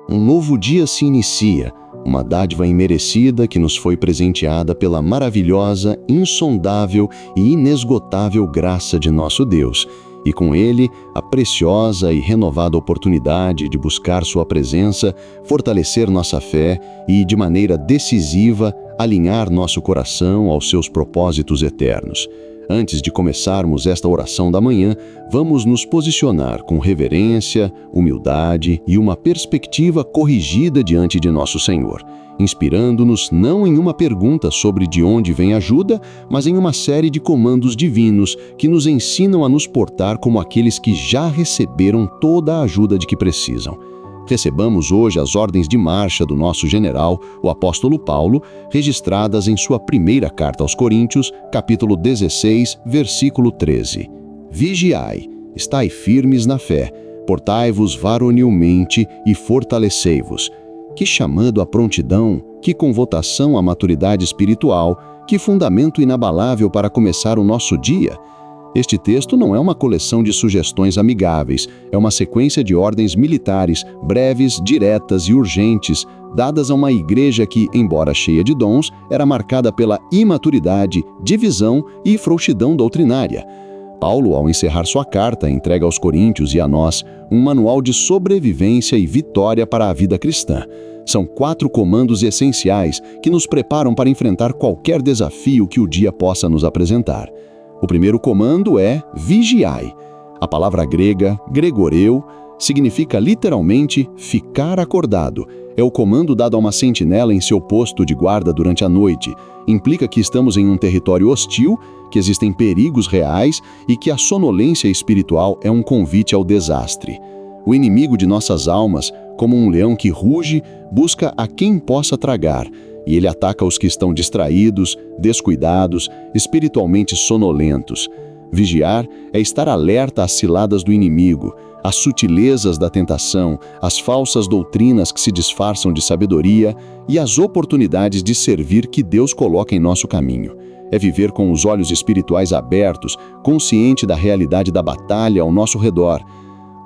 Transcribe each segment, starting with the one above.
Um novo dia se inicia, uma dádiva imerecida que nos foi presenteada pela maravilhosa, insondável e inesgotável graça de nosso Deus, e com ele a preciosa e renovada oportunidade de buscar sua presença, fortalecer nossa fé e, de maneira decisiva, alinhar nosso coração aos seus propósitos eternos. Antes de começarmos esta oração da manhã, vamos nos posicionar com reverência, humildade e uma perspectiva corrigida diante de nosso Senhor, inspirando-nos não em uma pergunta sobre de onde vem ajuda, mas em uma série de comandos divinos que nos ensinam a nos portar como aqueles que já receberam toda a ajuda de que precisam. Recebamos hoje as ordens de marcha do nosso general, o apóstolo Paulo, registradas em sua primeira carta aos Coríntios, capítulo 16, versículo 13. Vigiai, estai firmes na fé, portai-vos varonilmente e fortalecei-vos. Que chamado à prontidão, que convocação à maturidade espiritual, que fundamento inabalável para começar o nosso dia! Este texto não é uma coleção de sugestões amigáveis, é uma sequência de ordens militares, breves, diretas e urgentes, dadas a uma igreja que, embora cheia de dons, era marcada pela imaturidade, divisão e frouxidão doutrinária. Paulo, ao encerrar sua carta, entrega aos Coríntios e a nós um manual de sobrevivência e vitória para a vida cristã. São 4 comandos essenciais que nos preparam para enfrentar qualquer desafio que o dia possa nos apresentar. O primeiro comando é vigiai. A palavra grega, gregoreu, significa literalmente ficar acordado. É o comando dado a uma sentinela em seu posto de guarda durante a noite. Implica que estamos em um território hostil, que existem perigos reais e que a sonolência espiritual é um convite ao desastre. O inimigo de nossas almas, como um leão que ruge, busca a quem possa tragar, e ele ataca os que estão distraídos, descuidados, espiritualmente sonolentos. Vigiar é estar alerta às ciladas do inimigo, às sutilezas da tentação, às falsas doutrinas que se disfarçam de sabedoria e às oportunidades de servir que Deus coloca em nosso caminho. É viver com os olhos espirituais abertos, consciente da realidade da batalha ao nosso redor.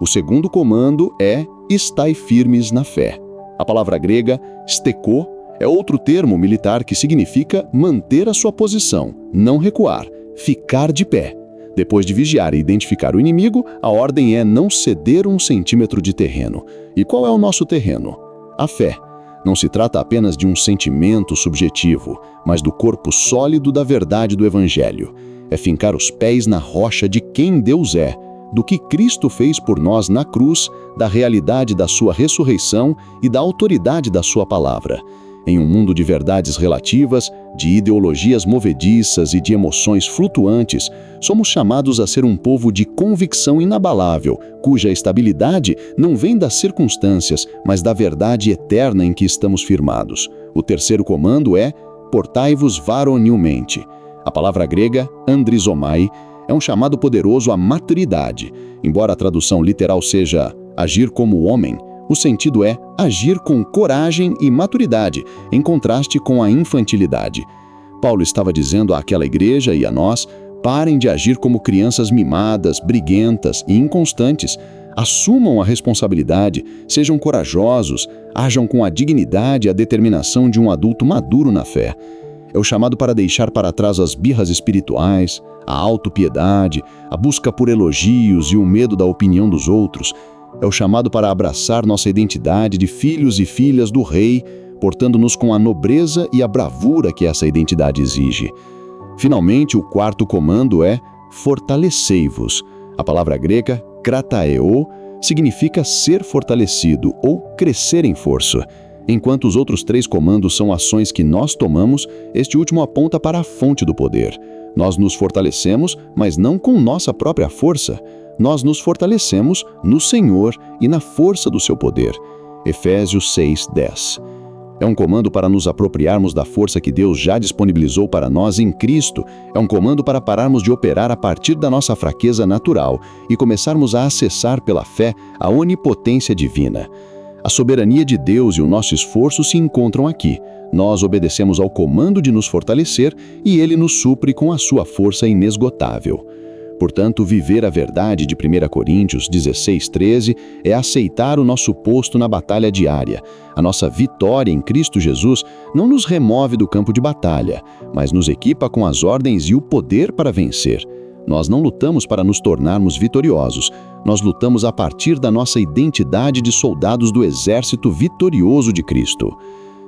O segundo comando é estai firmes na fé. A palavra grega, stekô, é outro termo militar que significa manter a sua posição, não recuar, ficar de pé. Depois de vigiar e identificar o inimigo, a ordem é não ceder 1 centímetro de terreno. E qual é o nosso terreno? A fé. Não se trata apenas de um sentimento subjetivo, mas do corpo sólido da verdade do Evangelho. É fincar os pés na rocha de quem Deus é, do que Cristo fez por nós na cruz, da realidade da sua ressurreição e da autoridade da sua palavra. Em um mundo de verdades relativas, de ideologias movediças e de emoções flutuantes, somos chamados a ser um povo de convicção inabalável, cuja estabilidade não vem das circunstâncias, mas da verdade eterna em que estamos firmados. O terceiro comando é portai-vos varonilmente. A palavra grega, andrizomai, é um chamado poderoso à maturidade. Embora a tradução literal seja agir como homem, o sentido é agir com coragem e maturidade, em contraste com a infantilidade. Paulo estava dizendo àquela igreja e a nós, parem de agir como crianças mimadas, briguentas e inconstantes. Assumam a responsabilidade, sejam corajosos, ajam com a dignidade e a determinação de um adulto maduro na fé. É o chamado para deixar para trás as birras espirituais, a autopiedade, a busca por elogios e o medo da opinião dos outros. É o chamado para abraçar nossa identidade de filhos e filhas do Rei, portando-nos com a nobreza e a bravura que essa identidade exige. Finalmente, o quarto comando é fortalecei-vos. A palavra grega, krataeo, significa ser fortalecido ou crescer em força. Enquanto os outros 3 comandos são ações que nós tomamos, este último aponta para a fonte do poder. Nós nos fortalecemos, mas não com nossa própria força. Nós nos fortalecemos no Senhor e na força do seu poder. Efésios 6:10. É um comando para nos apropriarmos da força que Deus já disponibilizou para nós em Cristo. É um comando para pararmos de operar a partir da nossa fraqueza natural e começarmos a acessar pela fé a onipotência divina. A soberania de Deus e o nosso esforço se encontram aqui. Nós obedecemos ao comando de nos fortalecer e Ele nos supre com a sua força inesgotável. Portanto, viver a verdade de 1 Coríntios 16:13 é aceitar o nosso posto na batalha diária. A nossa vitória em Cristo Jesus não nos remove do campo de batalha, mas nos equipa com as ordens e o poder para vencer. Nós não lutamos para nos tornarmos vitoriosos. Nós lutamos a partir da nossa identidade de soldados do exército vitorioso de Cristo.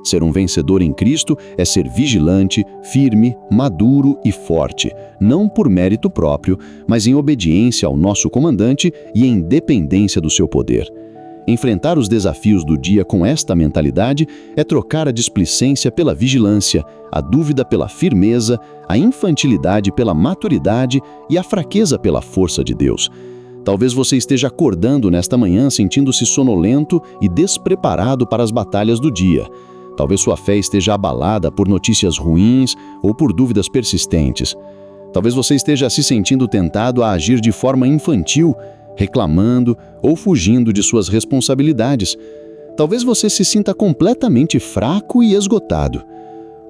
Ser um vencedor em Cristo é ser vigilante, firme, maduro e forte, não por mérito próprio, mas em obediência ao nosso comandante e em dependência do seu poder. Enfrentar os desafios do dia com esta mentalidade é trocar a displicência pela vigilância, a dúvida pela firmeza, a infantilidade pela maturidade e a fraqueza pela força de Deus. Talvez você esteja acordando nesta manhã sentindo-se sonolento e despreparado para as batalhas do dia. Talvez sua fé esteja abalada por notícias ruins ou por dúvidas persistentes. Talvez você esteja se sentindo tentado a agir de forma infantil, reclamando ou fugindo de suas responsabilidades. Talvez você se sinta completamente fraco e esgotado.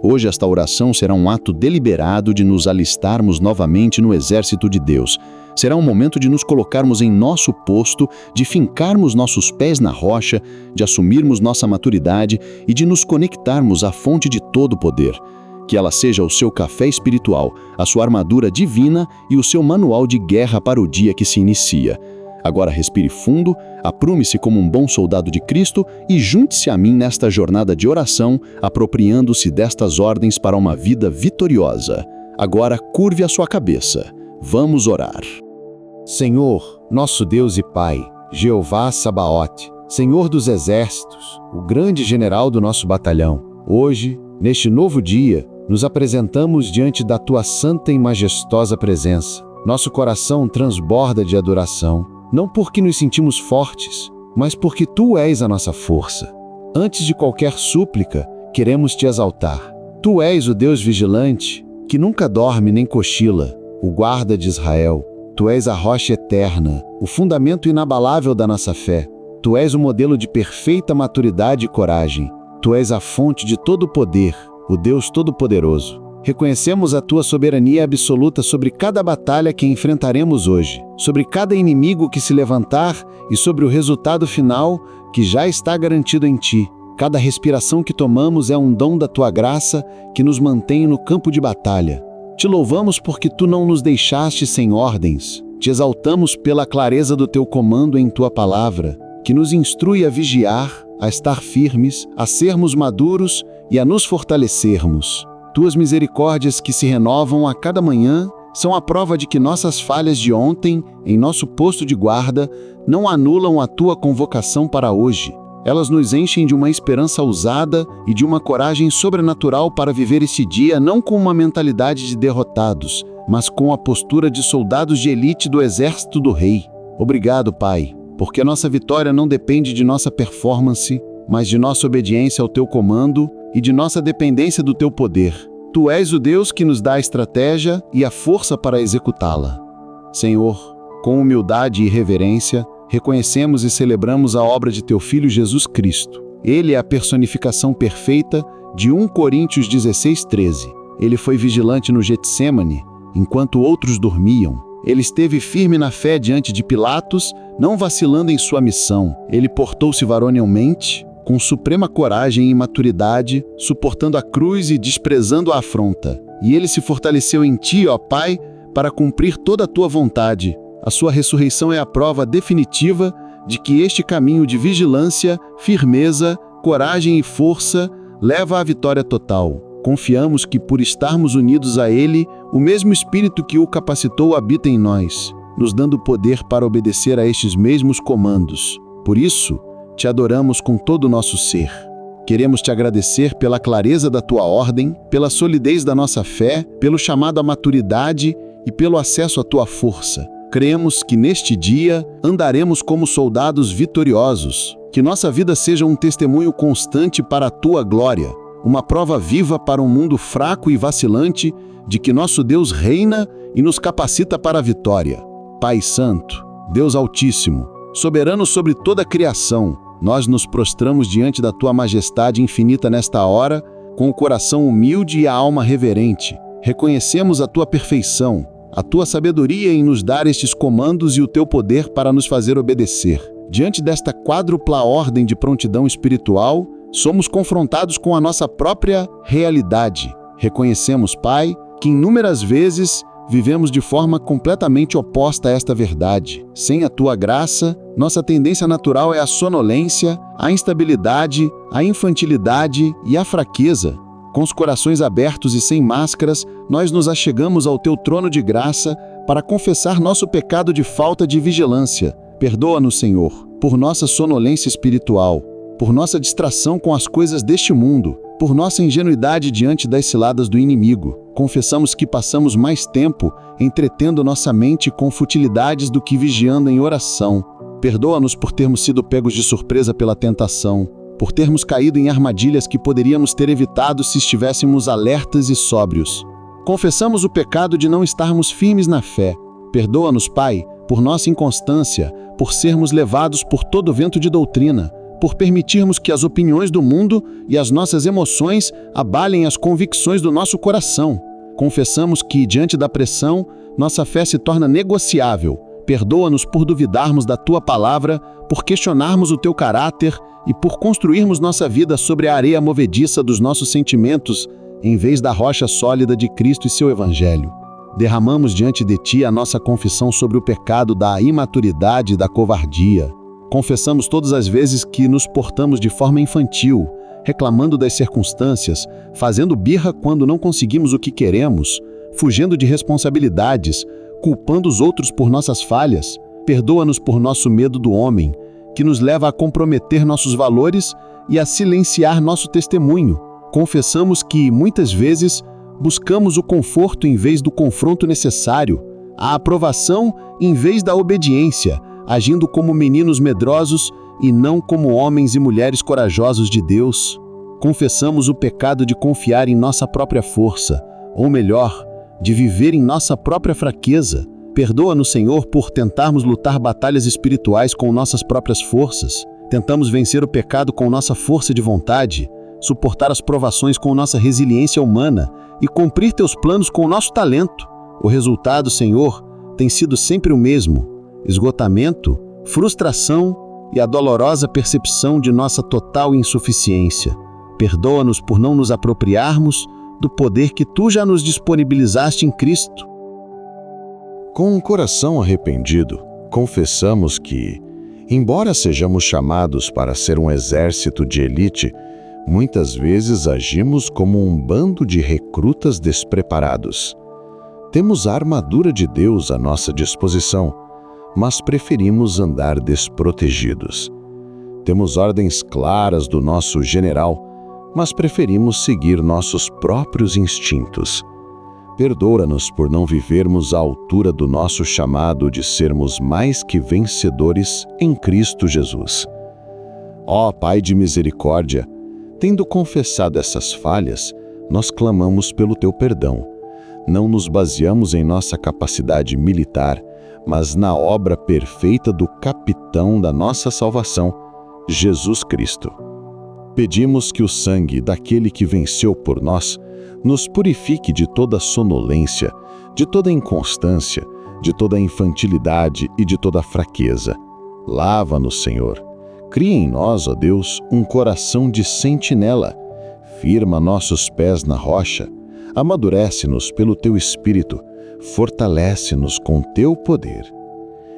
Hoje esta oração será um ato deliberado de nos alistarmos novamente no exército de Deus. Será um momento de nos colocarmos em nosso posto, de fincarmos nossos pés na rocha, de assumirmos nossa maturidade e de nos conectarmos à fonte de todo poder. Que ela seja o seu café espiritual, a sua armadura divina e o seu manual de guerra para o dia que se inicia. Agora respire fundo, aprume-se como um bom soldado de Cristo e junte-se a mim nesta jornada de oração, apropriando-se destas ordens para uma vida vitoriosa. Agora curve a sua cabeça. Vamos orar. Senhor, nosso Deus e Pai, Jeová Sabaote, Senhor dos exércitos, o grande general do nosso batalhão, hoje, neste novo dia, nos apresentamos diante da Tua santa e majestosa presença. Nosso coração transborda de adoração, não porque nos sentimos fortes, mas porque Tu és a nossa força. Antes de qualquer súplica, queremos Te exaltar. Tu és o Deus vigilante, que nunca dorme nem cochila, o guarda de Israel. Tu és a rocha eterna, o fundamento inabalável da nossa fé. Tu és o modelo de perfeita maturidade e coragem. Tu és a fonte de todo o poder, o Deus Todo-Poderoso. Reconhecemos a Tua soberania absoluta sobre cada batalha que enfrentaremos hoje, sobre cada inimigo que se levantar e sobre o resultado final que já está garantido em Ti. Cada respiração que tomamos é um dom da Tua graça que nos mantém no campo de batalha. Te louvamos porque Tu não nos deixaste sem ordens. Te exaltamos pela clareza do Teu comando em Tua palavra, que nos instrui a vigiar, a estar firmes, a sermos maduros e a nos fortalecermos. Tuas misericórdias que se renovam a cada manhã são a prova de que nossas falhas de ontem, em nosso posto de guarda, não anulam a Tua convocação para hoje. Elas nos enchem de uma esperança ousada e de uma coragem sobrenatural para viver esse dia não com uma mentalidade de derrotados, mas com a postura de soldados de elite do exército do Rei. Obrigado, Pai, porque a nossa vitória não depende de nossa performance, mas de nossa obediência ao Teu comando e de nossa dependência do Teu poder. Tu és o Deus que nos dá a estratégia e a força para executá-la. Senhor, com humildade e reverência, reconhecemos e celebramos a obra de Teu Filho Jesus Cristo. Ele é a personificação perfeita de 1 Coríntios 16:13. Ele foi vigilante no Getsêmani, enquanto outros dormiam. Ele esteve firme na fé diante de Pilatos, não vacilando em sua missão. Ele portou-se varonilmente, com suprema coragem e maturidade, suportando a cruz e desprezando a afronta. E ele se fortaleceu em Ti, ó Pai, para cumprir toda a Tua vontade. A sua ressurreição é a prova definitiva de que este caminho de vigilância, firmeza, coragem e força leva à vitória total. Confiamos que, por estarmos unidos a Ele, o mesmo Espírito que o capacitou habita em nós, nos dando poder para obedecer a estes mesmos comandos. Por isso, Te adoramos com todo o nosso ser. Queremos Te agradecer pela clareza da Tua ordem, pela solidez da nossa fé, pelo chamado à maturidade e pelo acesso à Tua força. Cremos que neste dia andaremos como soldados vitoriosos, que nossa vida seja um testemunho constante para a Tua glória, uma prova viva para um mundo fraco e vacilante de que nosso Deus reina e nos capacita para a vitória. Pai Santo, Deus Altíssimo, soberano sobre toda a criação, nós nos prostramos diante da Tua majestade infinita nesta hora, com o coração humilde e a alma reverente. Reconhecemos a Tua perfeição, a tua sabedoria em nos dar estes comandos e o teu poder para nos fazer obedecer. Diante desta quádrupla ordem de prontidão espiritual, somos confrontados com a nossa própria realidade. Reconhecemos, Pai, que inúmeras vezes vivemos de forma completamente oposta a esta verdade. Sem a tua graça, nossa tendência natural é a sonolência, a instabilidade, a infantilidade e a fraqueza. Com os corações abertos e sem máscaras, nós nos achegamos ao teu trono de graça para confessar nosso pecado de falta de vigilância. Perdoa-nos, Senhor, por nossa sonolência espiritual, por nossa distração com as coisas deste mundo, por nossa ingenuidade diante das ciladas do inimigo. Confessamos que passamos mais tempo entretendo nossa mente com futilidades do que vigiando em oração. Perdoa-nos por termos sido pegos de surpresa pela tentação, por termos caído em armadilhas que poderíamos ter evitado se estivéssemos alertas e sóbrios. Confessamos o pecado de não estarmos firmes na fé. Perdoa-nos, Pai, por nossa inconstância, por sermos levados por todo vento de doutrina, por permitirmos que as opiniões do mundo e as nossas emoções abalem as convicções do nosso coração. Confessamos que, diante da pressão, nossa fé se torna negociável. Perdoa-nos por duvidarmos da Tua palavra, por questionarmos o Teu caráter e por construirmos nossa vida sobre a areia movediça dos nossos sentimentos, em vez da rocha sólida de Cristo e Seu Evangelho. Derramamos diante de Ti a nossa confissão sobre o pecado da imaturidade e da covardia. Confessamos todas as vezes que nos portamos de forma infantil, reclamando das circunstâncias, fazendo birra quando não conseguimos o que queremos, fugindo de responsabilidades, culpando os outros por nossas falhas. Perdoa-nos por nosso medo do homem, que nos leva a comprometer nossos valores e a silenciar nosso testemunho. Confessamos que, muitas vezes, buscamos o conforto em vez do confronto necessário, a aprovação em vez da obediência, agindo como meninos medrosos e não como homens e mulheres corajosos de Deus. Confessamos o pecado de confiar em nossa própria força, ou melhor, de viver em nossa própria fraqueza. Perdoa-nos, Senhor, por tentarmos lutar batalhas espirituais com nossas próprias forças. Tentamos vencer o pecado com nossa força de vontade, suportar as provações com nossa resiliência humana e cumprir Teus planos com o nosso talento. O resultado, Senhor, tem sido sempre o mesmo: esgotamento, frustração e a dolorosa percepção de nossa total insuficiência. Perdoa-nos por não nos apropriarmos do poder que Tu já nos disponibilizaste em Cristo. Com um coração arrependido, confessamos que, embora sejamos chamados para ser um exército de elite, muitas vezes agimos como um bando de recrutas despreparados. Temos a armadura de Deus à nossa disposição, mas preferimos andar desprotegidos. Temos ordens claras do nosso general, mas preferimos seguir nossos próprios instintos. Perdoa-nos por não vivermos à altura do nosso chamado de sermos mais que vencedores em Cristo Jesus. Ó Pai de misericórdia, tendo confessado essas falhas, nós clamamos pelo Teu perdão. Não nos baseamos em nossa capacidade militar, mas na obra perfeita do capitão da nossa salvação, Jesus Cristo. Pedimos que o sangue daquele que venceu por nós nos purifique de toda sonolência, de toda inconstância, de toda infantilidade e de toda fraqueza. Lava-nos, Senhor. Cria em nós, ó Deus, um coração de sentinela. Firma nossos pés na rocha. Amadurece-nos pelo Teu Espírito. Fortalece-nos com Teu poder.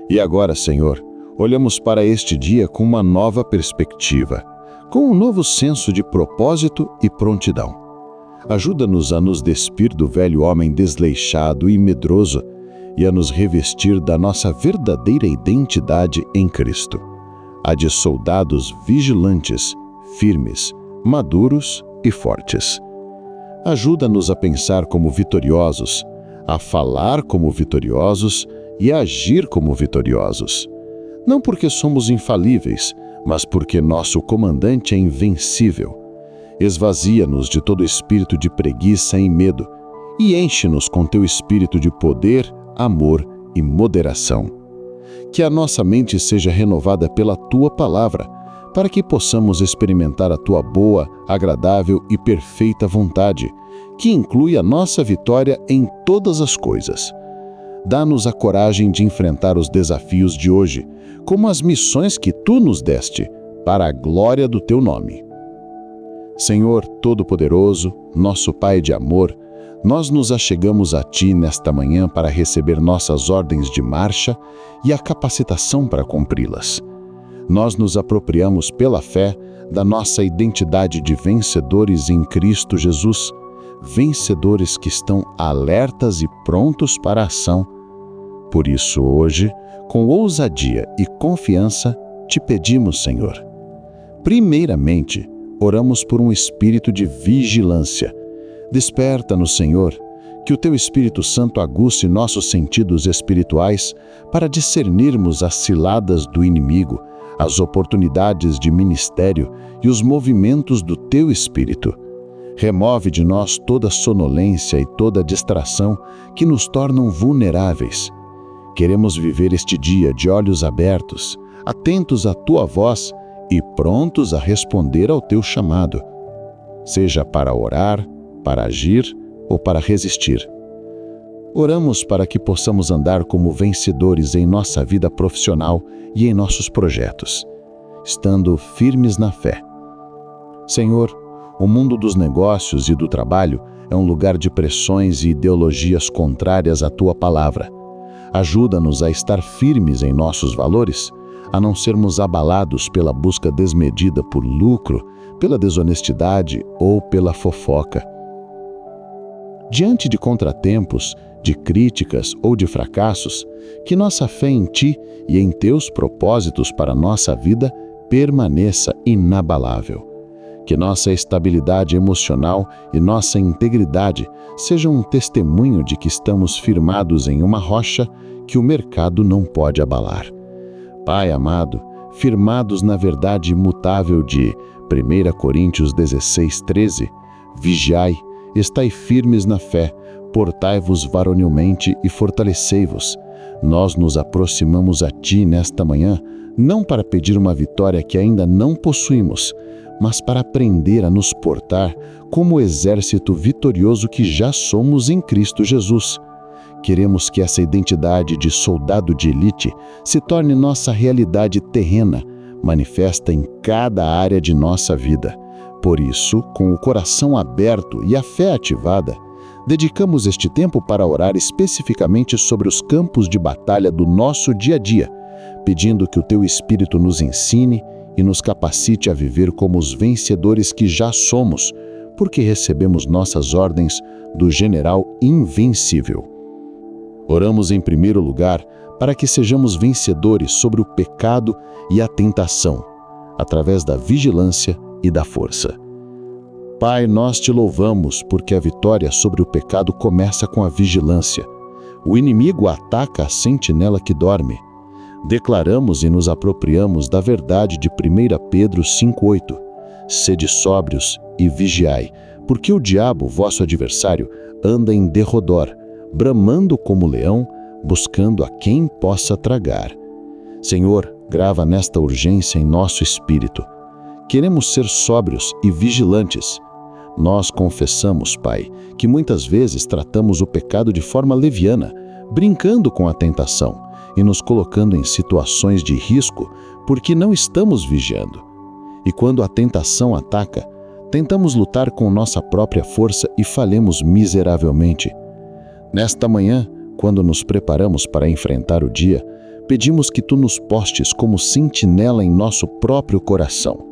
E agora, Senhor, olhamos para este dia com uma nova perspectiva, com um novo senso de propósito e prontidão. Ajuda-nos a nos despir do velho homem desleixado e medroso e a nos revestir da nossa verdadeira identidade em Cristo, a de soldados vigilantes, firmes, maduros e fortes. Ajuda-nos a pensar como vitoriosos, a falar como vitoriosos e a agir como vitoriosos. Não porque somos infalíveis, mas porque nosso comandante é invencível. Esvazia-nos de todo espírito de preguiça e medo e enche-nos com Teu espírito de poder, amor e moderação. Que a nossa mente seja renovada pela Tua palavra, para que possamos experimentar a Tua boa, agradável e perfeita vontade, que inclui a nossa vitória em todas as coisas. Dá-nos a coragem de enfrentar os desafios de hoje, como as missões que Tu nos deste, para a glória do Teu nome. Senhor Todo-Poderoso, nosso Pai de amor, nós nos achegamos a Ti nesta manhã para receber nossas ordens de marcha e a capacitação para cumpri-las. Nós nos apropriamos pela fé da nossa identidade de vencedores em Cristo Jesus, vencedores que estão alertas e prontos para a ação. Por isso, hoje, com ousadia e confiança, te pedimos, Senhor. Primeiramente, oramos por um espírito de vigilância. Desperta-nos, Senhor, que o Teu Espírito Santo aguce nossos sentidos espirituais para discernirmos as ciladas do inimigo, as oportunidades de ministério e os movimentos do Teu Espírito. Remove de nós toda sonolência e toda distração que nos tornam vulneráveis. Queremos viver este dia de olhos abertos, atentos à Tua voz e prontos a responder ao Teu chamado, seja para orar, para agir ou para resistir. Oramos para que possamos andar como vencedores em nossa vida profissional e em nossos projetos, estando firmes na fé. Senhor, o mundo dos negócios e do trabalho é um lugar de pressões e ideologias contrárias à Tua palavra. Ajuda-nos a estar firmes em nossos valores, a não sermos abalados pela busca desmedida por lucro, pela desonestidade ou pela fofoca. Diante de contratempos, de críticas ou de fracassos, que nossa fé em Ti e em Teus propósitos para a nossa vida permaneça inabalável. Que nossa estabilidade emocional e nossa integridade sejam um testemunho de que estamos firmados em uma rocha que o mercado não pode abalar. Pai amado, firmados na verdade imutável de 1 Coríntios 16:13, vigiai, estai firmes na fé, portai-vos varonilmente e fortalecei-vos. Nós nos aproximamos a Ti nesta manhã, não para pedir uma vitória que ainda não possuímos, mas para aprender a nos portar como o exército vitorioso que já somos em Cristo Jesus. Queremos que essa identidade de soldado de elite se torne nossa realidade terrena, manifesta em cada área de nossa vida. Por isso, com o coração aberto e a fé ativada, dedicamos este tempo para orar especificamente sobre os campos de batalha do nosso dia a dia, pedindo que o Teu Espírito nos ensine e nos capacite a viver como os vencedores que já somos, porque recebemos nossas ordens do General Invencível. Oramos em primeiro lugar para que sejamos vencedores sobre o pecado e a tentação, através da vigilância e da força. Pai, nós Te louvamos porque a vitória sobre o pecado começa com a vigilância. O inimigo ataca a sentinela que dorme. Declaramos e nos apropriamos da verdade de 1 Pedro 5:8. Sede sóbrios e vigiai, porque o diabo, vosso adversário, anda em derredor, bramando como leão, buscando a quem possa tragar. Senhor, grava nesta urgência em nosso espírito. Queremos ser sóbrios e vigilantes. Nós confessamos, Pai, que muitas vezes tratamos o pecado de forma leviana, brincando com a tentação e nos colocando em situações de risco porque não estamos vigiando. E quando a tentação ataca, tentamos lutar com nossa própria força e falhamos miseravelmente. Nesta manhã, quando nos preparamos para enfrentar o dia, pedimos que Tu nos postes como sentinela em nosso próprio coração.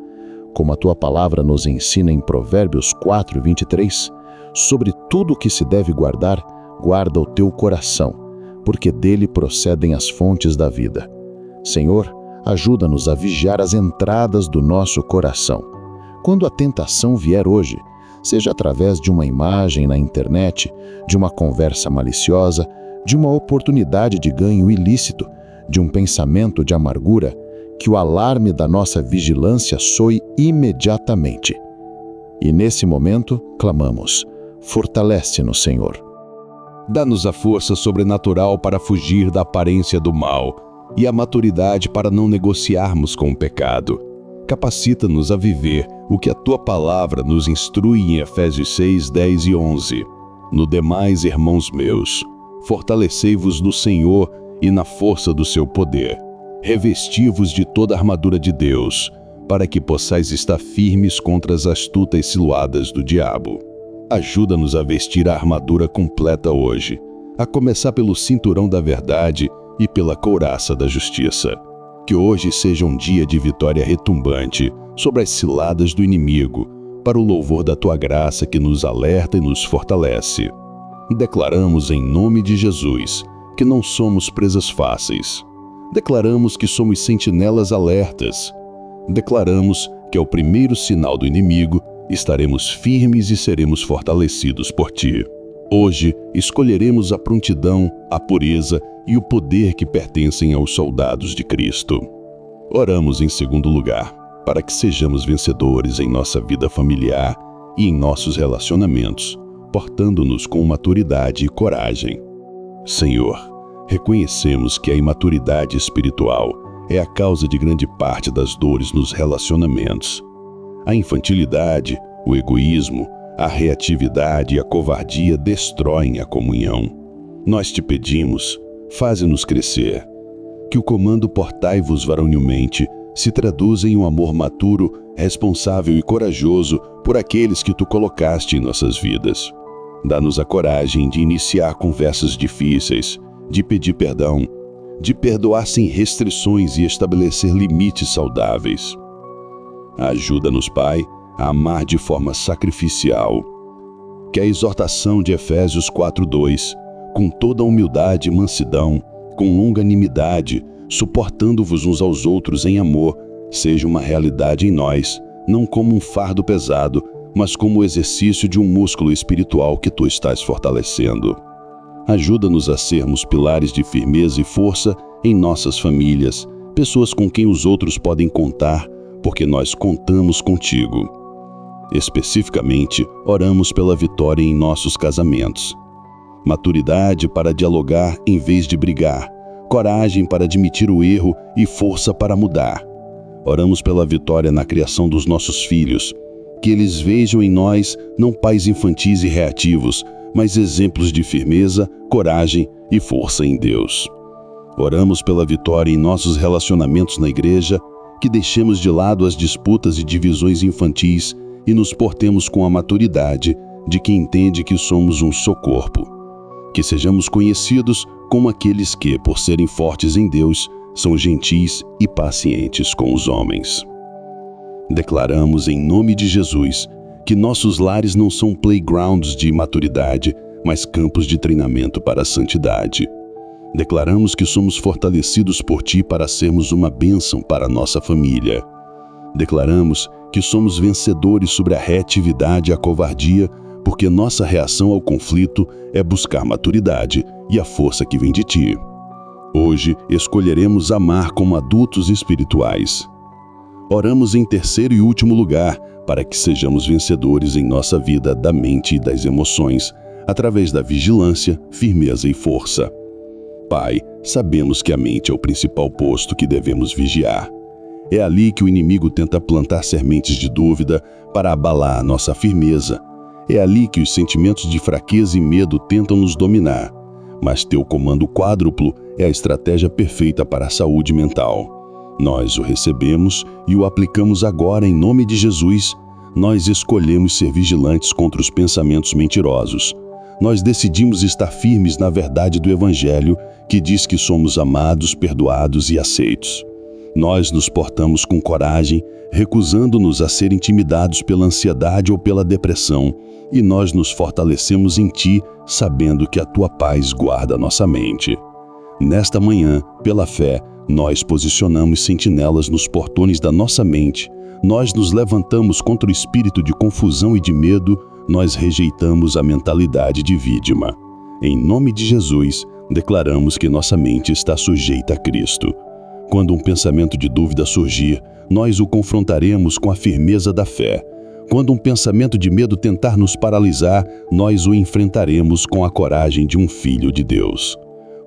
Como a Tua palavra nos ensina em Provérbios 4:23, sobre tudo o que se deve guardar, guarda o teu coração, porque dele procedem as fontes da vida. Senhor, ajuda-nos a vigiar as entradas do nosso coração. Quando a tentação vier hoje, seja através de uma imagem na internet, de uma conversa maliciosa, de uma oportunidade de ganho ilícito, de um pensamento de amargura, que o alarme da nossa vigilância soe imediatamente. E nesse momento, clamamos: fortalece-nos, Senhor. Dá-nos a força sobrenatural para fugir da aparência do mal e a maturidade para não negociarmos com o pecado. Capacita-nos a viver o que a Tua palavra nos instrui em Efésios 6, 10 e 11. No demais, irmãos meus, fortalecei-vos no Senhor e na força do seu poder. Revesti-vos de toda a armadura de Deus, para que possais estar firmes contra as astutas ciladas do diabo. Ajuda-nos a vestir a armadura completa hoje, a começar pelo cinturão da verdade e pela couraça da justiça. Que hoje seja um dia de vitória retumbante sobre as ciladas do inimigo, para o louvor da tua graça que nos alerta e nos fortalece. Declaramos em nome de Jesus que não somos presas fáceis. Declaramos que somos sentinelas alertas. Declaramos que ao primeiro sinal do inimigo estaremos firmes e seremos fortalecidos por ti. Hoje escolheremos a prontidão, a pureza e o poder que pertencem aos soldados de Cristo. Oramos em segundo lugar, para que sejamos vencedores em nossa vida familiar e em nossos relacionamentos, portando-nos com maturidade e coragem. Senhor, reconhecemos que a imaturidade espiritual é a causa de grande parte das dores nos relacionamentos. A infantilidade, o egoísmo, a reatividade e a covardia destroem a comunhão. Nós te pedimos, faze-nos crescer. Que o comando portai-vos varonilmente se traduz em um amor maturo, responsável e corajoso por aqueles que tu colocaste em nossas vidas. Dá-nos a coragem de iniciar conversas difíceis, de pedir perdão, de perdoar sem restrições e estabelecer limites saudáveis. Ajuda-nos, Pai, a amar de forma sacrificial. Que a exortação de Efésios 4:2, com toda humildade e mansidão, com longanimidade, suportando-vos uns aos outros em amor, seja uma realidade em nós, não como um fardo pesado, mas como o exercício de um músculo espiritual que tu estás fortalecendo. Ajuda-nos a sermos pilares de firmeza e força em nossas famílias, pessoas com quem os outros podem contar, porque nós contamos contigo. Especificamente, oramos pela vitória em nossos casamentos. Maturidade para dialogar em vez de brigar, coragem para admitir o erro e força para mudar. Oramos pela vitória na criação dos nossos filhos, que eles vejam em nós não pais infantis e reativos, mas exemplos de firmeza, coragem e força em Deus. Oramos pela vitória em nossos relacionamentos na igreja, que deixemos de lado as disputas e divisões infantis e nos portemos com a maturidade de quem entende que somos um só corpo. Que sejamos conhecidos como aqueles que, por serem fortes em Deus, são gentis e pacientes com os homens. Declaramos em nome de Jesus que nossos lares não são playgrounds de imaturidade, mas campos de treinamento para a santidade. Declaramos que somos fortalecidos por Ti para sermos uma bênção para a nossa família. Declaramos que somos vencedores sobre a reatividade e a covardia, porque nossa reação ao conflito é buscar maturidade e a força que vem de Ti. Hoje escolheremos amar como adultos espirituais. Oramos em terceiro e último lugar para que sejamos vencedores em nossa vida da mente e das emoções, através da vigilância, firmeza e força. Pai, sabemos que a mente é o principal posto que devemos vigiar. É ali que o inimigo tenta plantar sementes de dúvida para abalar a nossa firmeza. É ali que os sentimentos de fraqueza e medo tentam nos dominar. Mas teu comando quádruplo é a estratégia perfeita para a saúde mental. Nós o recebemos e o aplicamos agora em nome de Jesus. Nós escolhemos ser vigilantes contra os pensamentos mentirosos. Nós decidimos estar firmes na verdade do Evangelho, que diz que somos amados, perdoados e aceitos. Nós nos portamos com coragem, recusando-nos a ser intimidados pela ansiedade ou pela depressão, e nós nos fortalecemos em Ti, sabendo que a Tua paz guarda nossa mente. Nesta manhã, pela fé, nós posicionamos sentinelas nos portões da nossa mente. Nós nos levantamos contra o espírito de confusão e de medo. Nós rejeitamos a mentalidade de vítima. Em nome de Jesus, declaramos que nossa mente está sujeita a Cristo. Quando um pensamento de dúvida surgir, nós o confrontaremos com a firmeza da fé. Quando um pensamento de medo tentar nos paralisar, nós o enfrentaremos com a coragem de um filho de Deus.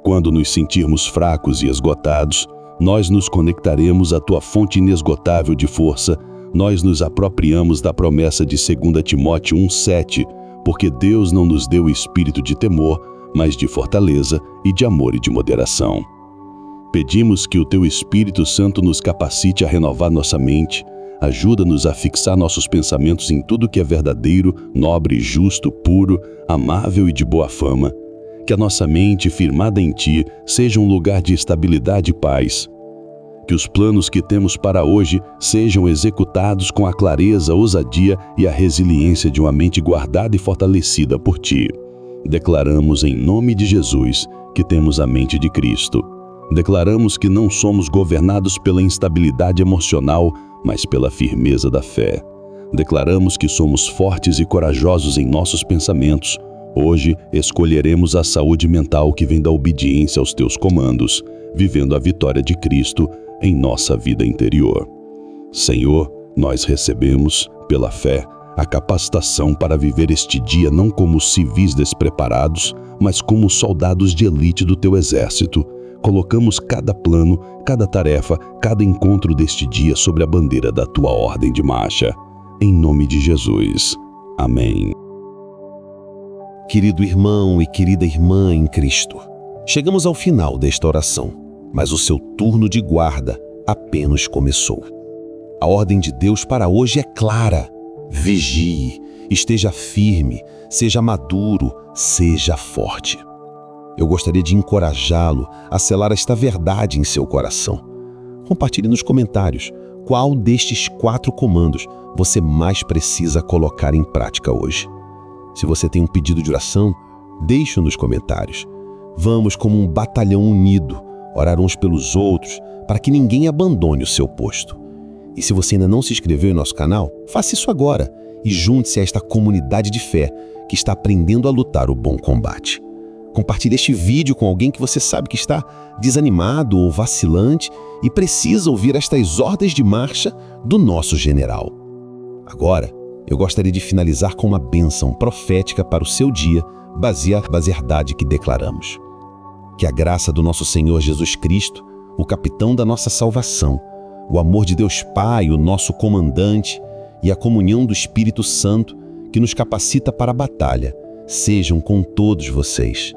Quando nos sentirmos fracos e esgotados, nós nos conectaremos à Tua fonte inesgotável de força. Nós nos apropriamos da promessa de 2 Timóteo 1:7, porque Deus não nos deu o espírito de temor, mas de fortaleza e de amor e de moderação. Pedimos que o Teu Espírito Santo nos capacite a renovar nossa mente, ajuda-nos a fixar nossos pensamentos em tudo que é verdadeiro, nobre, justo, puro, amável e de boa fama. Que a nossa mente, firmada em Ti, seja um lugar de estabilidade e paz. Que os planos que temos para hoje sejam executados com a clareza, ousadia e a resiliência de uma mente guardada e fortalecida por Ti. Declaramos em nome de Jesus que temos a mente de Cristo. Declaramos que não somos governados pela instabilidade emocional, mas pela firmeza da fé. Declaramos que somos fortes e corajosos em nossos pensamentos. Hoje escolheremos a saúde mental que vem da obediência aos Teus comandos, vivendo a vitória de Cristo em nossa vida interior. Senhor, nós recebemos, pela fé, a capacitação para viver este dia não como civis despreparados, mas como soldados de elite do Teu exército. Colocamos cada plano, cada tarefa, cada encontro deste dia sobre a bandeira da Tua ordem de marcha. Em nome de Jesus. Amém. Querido irmão e querida irmã em Cristo, chegamos ao final desta oração, mas o seu turno de guarda apenas começou. A ordem de Deus para hoje é clara: vigie, esteja firme, seja maduro, seja forte. Eu gostaria de encorajá-lo a selar esta verdade em seu coração. Compartilhe nos comentários qual destes 4 comandos você mais precisa colocar em prática hoje. Se você tem um pedido de oração, deixe-o nos comentários. Vamos, como um batalhão unido, orar uns pelos outros para que ninguém abandone o seu posto. E se você ainda não se inscreveu em nosso canal, faça isso agora e junte-se a esta comunidade de fé que está aprendendo a lutar o bom combate. Compartilhe este vídeo com alguém que você sabe que está desanimado ou vacilante e precisa ouvir estas ordens de marcha do nosso general. Agora, eu gostaria de finalizar com uma bênção profética para o seu dia, baseada na verdade que declaramos. Que a graça do nosso Senhor Jesus Cristo, o capitão da nossa salvação, o amor de Deus Pai, o nosso comandante, e a comunhão do Espírito Santo, que nos capacita para a batalha, sejam com todos vocês.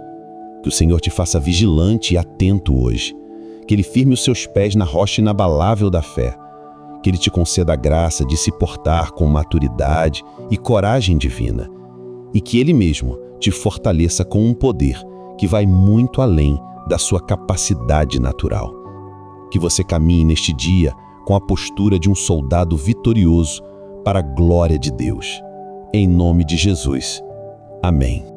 Que o Senhor te faça vigilante e atento hoje. Que Ele firme os seus pés na rocha inabalável da fé. Que Ele te conceda a graça de se portar com maturidade e coragem divina. E que Ele mesmo te fortaleça com um poder que vai muito além da sua capacidade natural. Que você caminhe neste dia com a postura de um soldado vitorioso para a glória de Deus. Em nome de Jesus. Amém.